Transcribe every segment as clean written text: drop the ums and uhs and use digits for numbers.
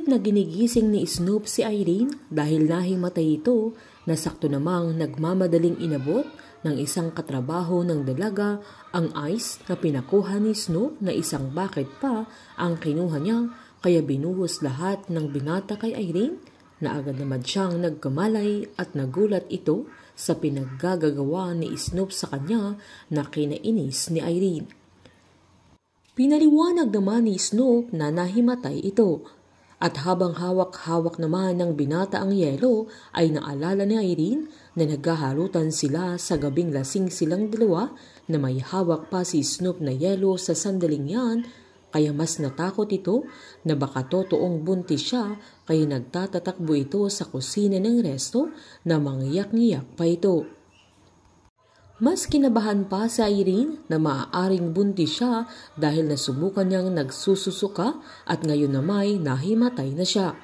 Pilit na ginigising ni Snoop si Irene dahil nahimatay ito na sakto namang nagmamadaling inabot ng isang katrabaho ng dalaga ang ice na pinakuha ni Snoop na isang bucket pa ang kinuha niya, kaya binuhos lahat ng binata kay Irene na agad naman siyang nagkamalay at nagulat ito sa pinaggagawa ni Snoop sa kanya na kinainis ni Irene. Pinaliwanag naman ni Snoop na nahimatay ito. At habang hawak-hawak naman ng binata ang yelo ay naalala ni Irene na naghaharutan sila sa gabing lasing silang dalawa na may hawak pa si Snoop na yelo sa sandaling yan, kaya mas natakot ito na baka totoong buntis siya, kaya nagtatatakbo ito sa kusina ng resto na mangyak-ngiyak pa ito. Mas kinabahan pa si Irene na maaaring buntis siya dahil nasubukan niyang nagsususuka at ngayon na may nahimatay na siya.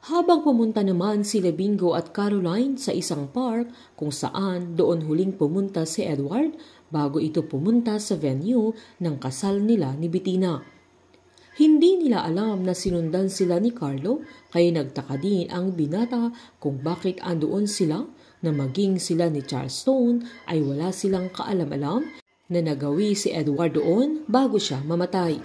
Habang pumunta naman sila Bingo at Caroline sa isang park kung saan doon huling pumunta si Edward bago ito pumunta sa venue ng kasal nila ni Bettina. Hindi nila alam na sinundan sila ni Carlo, kaya nagtaka din ang binata kung bakit andoon sila, na maging sila ni Charleston ay wala silang kaalam-alam na nagawi si Edward doon bago siya mamatay.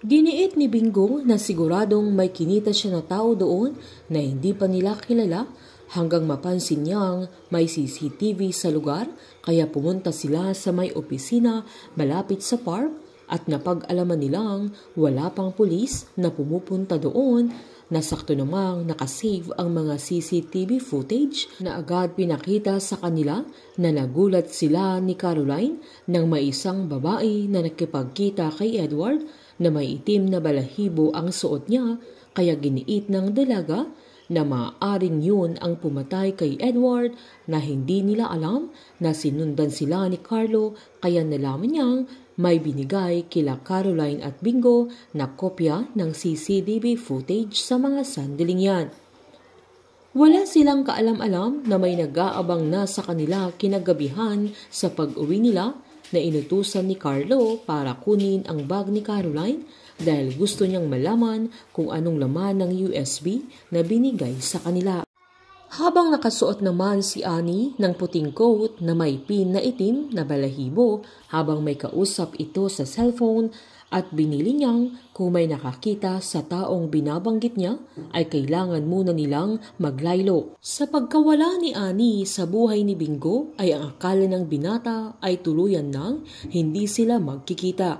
Giniit ni Bingo na siguradong may kinita siya na tao doon na hindi pa nila kilala hanggang mapansin niyang may CCTV sa lugar, kaya pumunta sila sa may opisina malapit sa park at napag-alaman nilang wala pang pulis na pumupunta doon. Nasakto namang nakasave ang mga CCTV footage na agad pinakita sa kanila na nagulat sila ni Caroline nang may isang babae na nakipagkita kay Edward na may itim na balahibo ang suot niya, kaya giniit ng dalaga na maaaring yun ang pumatay kay Edward na hindi nila alam na sinundan sila ni Carlo, kaya nalaman niyang may binigay kila Caroline at Bingo na kopya ng CCTV footage sa mga sandaling yan. Wala silang kaalam-alam na may nag-aabang na sa kanila kinagabihan sa pag-uwi nila na inutusan ni Carlo para kunin ang bag ni Caroline dahil gusto niyang malaman kung anong laman ng USB na binigay sa kanila. Habang nakasuot naman si Annie ng puting coat na may pin na itim na balahibo habang may kausap ito sa cellphone at binili niyang kung may nakakita sa taong binabanggit niya ay kailangan muna nilang maglaylo. Sa pagkawala ni Annie sa buhay ni Bingo ay ang akala ng binata ay tuluyan nang hindi sila magkikita.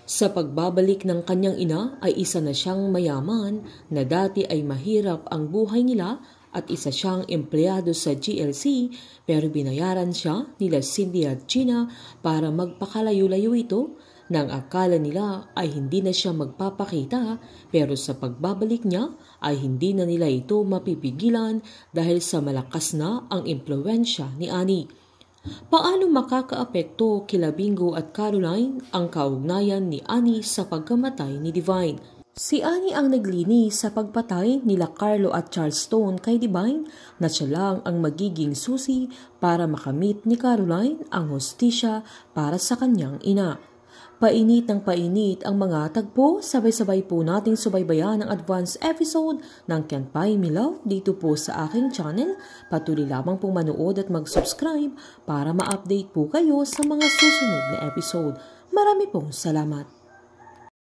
Sa pagbabalik ng kanyang ina ay isa na siyang mayaman na dati ay mahirap ang buhay nila at isa siyang empleyado sa GLC, pero binayaran siya nila Cindy at Gina para magpakalayo-layo ito nang akala nila ay hindi na siya magpapakita, pero sa pagbabalik niya ay hindi na nila ito mapipigilan dahil sa malakas na ang impluwensya ni Annie. Paano makakaapekto kila Bingo at Caroline ang kaugnayan ni Annie sa pagkamatay ni Divine? Si Annie ang naglinis sa pagpatay nila Carlo at Charleston kay Divine na siya lang ang magiging susi para makamit ni Caroline ang hustisya para sa kanyang ina. Painit ng painit ang mga tagpo, sabay-sabay po nating subaybayan ang advance episode ng Can't Buy Me Love dito po sa aking channel. Patuloy lamang pong manood at mag-subscribe para ma-update po kayo sa mga susunod na episode. Marami pong salamat!